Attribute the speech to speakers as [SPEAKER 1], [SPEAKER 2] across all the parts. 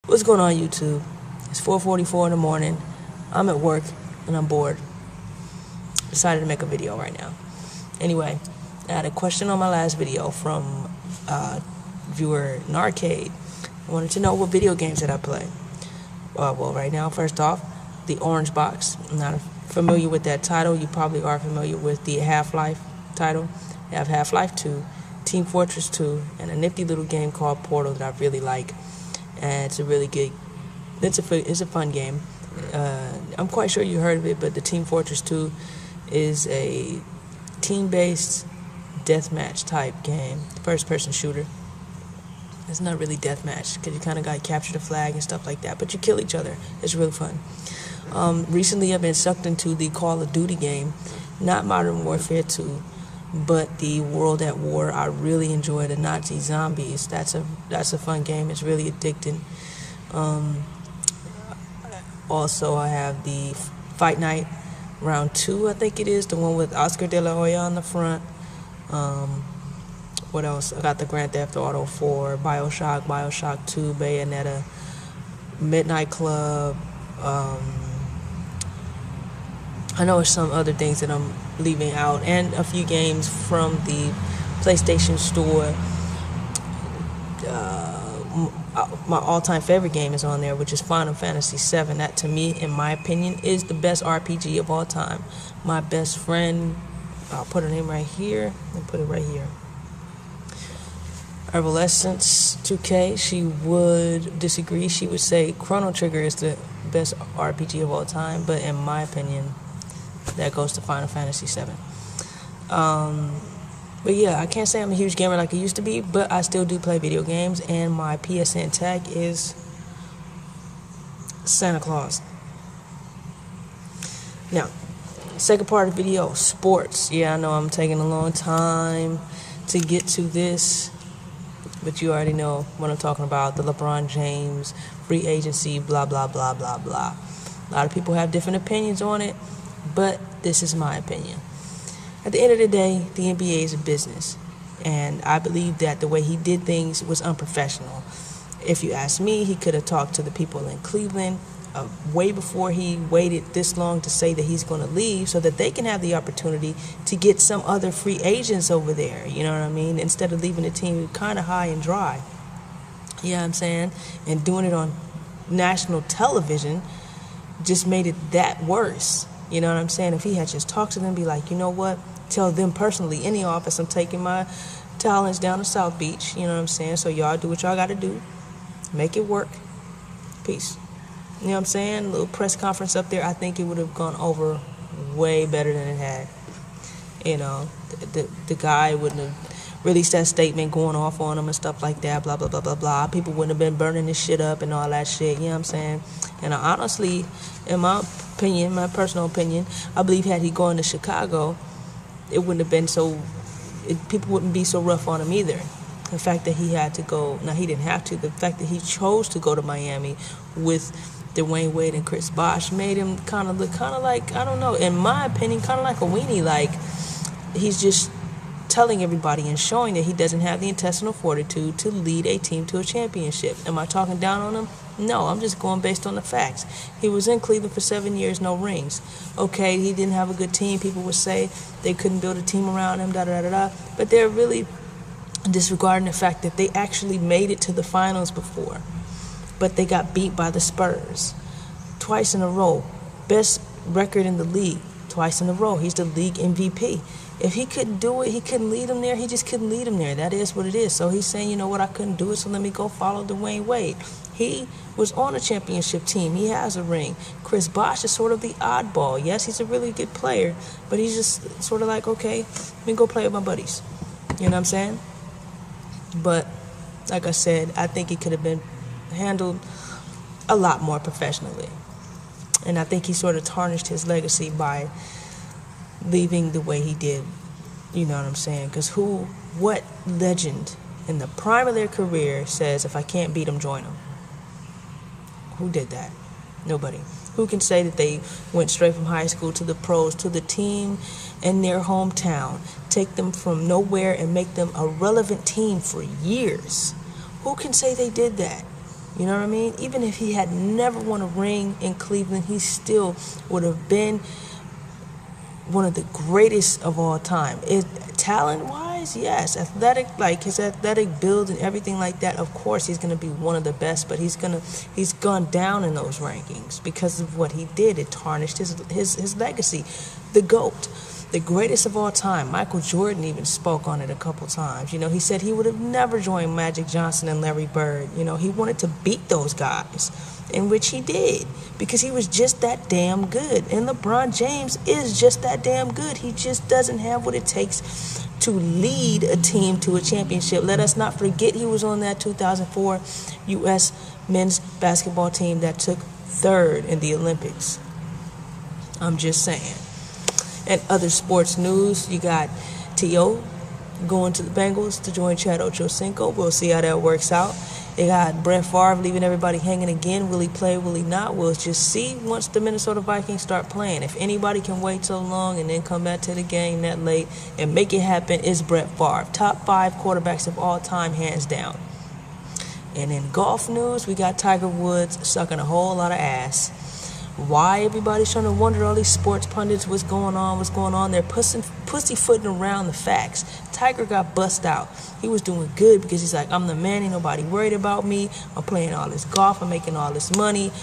[SPEAKER 1] What's going on, YouTube? It's 4:44 in the morning. I'm at work and I'm bored. Decided to make a video right now. Anyway, I had a question on my last video from viewer Narcade. I wanted to know what video games that I play. Well, right now, first off, the Orange Box. I'm not familiar with that title. You probably are familiar with the Half-Life title. You have Half-Life 2, Team Fortress 2, and a nifty little game called Portal that I really like. And it's a really good, it's a fun game. I'm quite sure you heard of it, but the Team Fortress 2 is a team-based deathmatch type game, first-person shooter. It's not really deathmatch because you kind of got to capture the flag and stuff like that, but you kill each other. It's really fun. Recently, I've been sucked into the Call of Duty game, not Modern Warfare 2, but the World at War. I really enjoy the Nazi zombies. That's a fun game. It's really addicting. Also, I have the Fight Night Round 2, I think it is, the one with Oscar De La Hoya on the front. What else? I got the Grand Theft Auto 4, Bioshock 2, Bayonetta, Midnight Club. I know there's some other things that I'm leaving out, and a few games from the PlayStation Store. My all-time favorite game is on there, which is Final Fantasy VII. That, to me, in my opinion, is the best RPG of all time. My best friend, I'll put her name right here, and put it right here. Evanescence 2K, she would disagree. She would say Chrono Trigger is the best RPG of all time, but in my opinion, that goes to Final Fantasy VII. But yeah, I can't say I'm a huge gamer like I used to be, but I still do play video games, and my PSN tag is Santa Claus. Now, second part of the video, sports. Yeah, I know I'm taking a long time to get to this, but you already know what I'm talking about. The LeBron James, free agency, blah, blah, blah, blah, blah. A lot of people have different opinions on it, but this is my opinion. At the end of the day, the NBA is a business, and I believe that the way he did things was unprofessional. If you ask me, he could have talked to the people in Cleveland way before he waited this long to say that he's going to leave, so that they can have the opportunity to get some other free agents over there, you know what I mean, instead of leaving the team kind of high and dry. You know what I'm saying? And doing it on national television just made it that worse. You know what I'm saying? If he had just talked to them, be like, you know what? Tell them personally in the office, I'm taking my talents down to South Beach. You know what I'm saying? So y'all do what y'all got to do. Make it work. Peace. You know what I'm saying? A little press conference up there. I think it would have gone over way better than it had. You know, the guy wouldn't have released that statement going off on him and stuff like that, blah, blah, blah, blah, blah. People wouldn't have been burning this shit up and all that shit. You know what I'm saying? And honestly, in my opinion, my personal opinion, I believe had he gone to Chicago, it wouldn't have been so, people wouldn't be so rough on him either. The fact that he had to go, now he didn't have to, the fact that he chose to go to Miami with Dwayne Wade and Chris Bosh made him kind of look kind of like, I don't know, in my opinion, kind of like a weenie. Like, he's just telling everybody and showing that he doesn't have the intestinal fortitude to lead a team to a championship. Am I talking down on him? No, I'm just going based on the facts. He was in Cleveland for 7 years, no rings. Okay, he didn't have a good team. People would say they couldn't build a team around him, da-da-da-da-da. But they're really disregarding the fact that they actually made it to the finals before. But they got beat by the Spurs twice in a row. Best record in the league twice in a row. He's the league MVP. If he couldn't do it, he couldn't lead him there. He just couldn't lead him there. That is what it is. So he's saying, you know what, I couldn't do it, so let me go follow Dwayne Wade. He was on a championship team. He has a ring. Chris Bosh is sort of the oddball. Yes, he's a really good player, but he's just sort of like, okay, let me go play with my buddies. You know what I'm saying? But like I said, I think it could have been handled a lot more professionally. And I think he sort of tarnished his legacy by leaving the way he did. You know what I'm saying? Because what legend in the prime of their career says, if I can't beat him, join him? Who did that? Nobody. Who can say that they went straight from high school to the pros, to the team in their hometown, take them from nowhere and make them a relevant team for years? Who can say they did that? You know what I mean? Even if he had never won a ring in Cleveland, he still would have been one of the greatest of all time. Talent-wise, yes. Athletic, like his athletic build and everything like that, of course he's going to be one of the best, but he's gone down in those rankings because of what he did. It tarnished his legacy. The GOAT, the greatest of all time. Michael Jordan even spoke on it a couple times. You know, he said he would have never joined Magic Johnson and Larry Bird. You know, he wanted to beat those guys, in which he did, because he was just that damn good. And LeBron James is just that damn good. He just doesn't have what it takes to lead a team to a championship. Let us not forget he was on that 2004 U.S. men's basketball team that took third in the Olympics. I'm just saying. And other sports news, you got T.O. going to the Bengals to join Chad Ochocinco. We'll see how that works out. They got Brett Favre leaving everybody hanging again. Will he play? Will he not? We'll just see once the Minnesota Vikings start playing. If anybody can wait so long and then come back to the game that late and make it happen, it's Brett Favre. Top 5 quarterbacks of all time, hands down. And in golf news, we got Tiger Woods sucking a whole lot of ass. Why everybody's trying to wonder, all these sports pundits, what's going on? They're pussyfooting around the facts. Tiger got bust out. He was doing good because he's like, I'm the man, ain't nobody worried about me. I'm playing all this golf, I'm making all this money.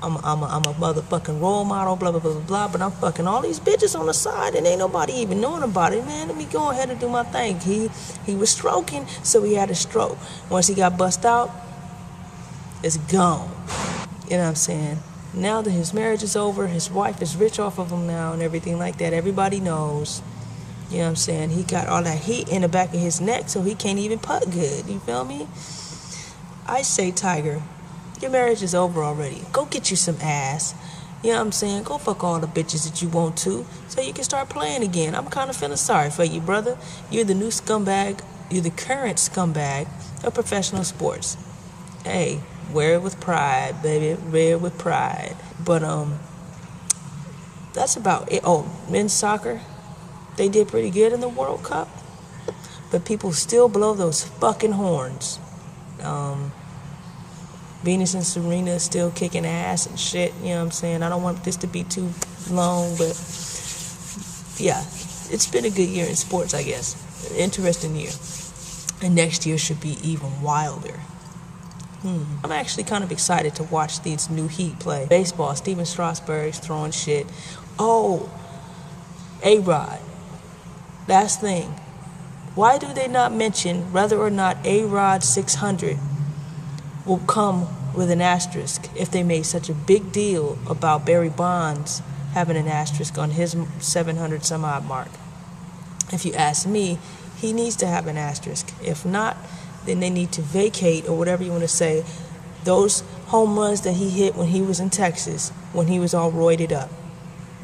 [SPEAKER 1] I'm a motherfucking role model, blah, blah, blah, blah, blah. But I'm fucking all these bitches on the side and ain't nobody even knowing about it. Man, let me go ahead and do my thing. He was stroking, so he had a stroke. Once he got bust out, it's gone. You know what I'm saying? Now that his marriage is over, his wife is rich off of him now and everything like that. Everybody knows. You know what I'm saying? He got all that heat in the back of his neck, so he can't even putt good. You feel me? I say, Tiger, your marriage is over already. Go get you some ass. You know what I'm saying? Go fuck all the bitches that you want to so you can start playing again. I'm kind of feeling sorry for you, brother. You're the new scumbag. You're the current scumbag of professional sports. Hey, wear it with pride, baby. Wear it with pride. But that's about it. Oh, men's soccer, they did pretty good in the World Cup, but people still blow those fucking horns. Venus and Serena still kicking ass and shit. You know what I'm saying? I don't want this to be too long, but yeah, it's been a good year in sports, I guess. An interesting year, and next year should be even wilder. I'm actually kind of excited to watch these new Heat play. Baseball, Steven Strasburg's throwing shit. Oh, A-Rod. Last thing. Why do they not mention whether or not A-Rod 600 will come with an asterisk if they made such a big deal about Barry Bonds having an asterisk on his 700 some odd mark? If you ask me, he needs to have an asterisk. If not, then they need to vacate, or whatever you want to say, those home runs that he hit when he was in Texas, when he was all roided up.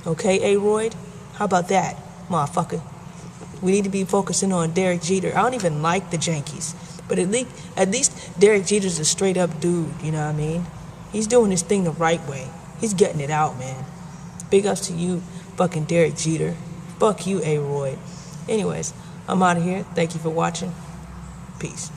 [SPEAKER 1] Okay, A-Roid? How about that, motherfucker? We need to be focusing on Derek Jeter. I don't even like the Yankees, but at least Derek Jeter's a straight-up dude, you know what I mean? He's doing his thing the right way. He's getting it out, man. Big ups to you, fucking Derek Jeter. Fuck you, A-Roid. Anyways, I'm out of here. Thank you for watching. Peace.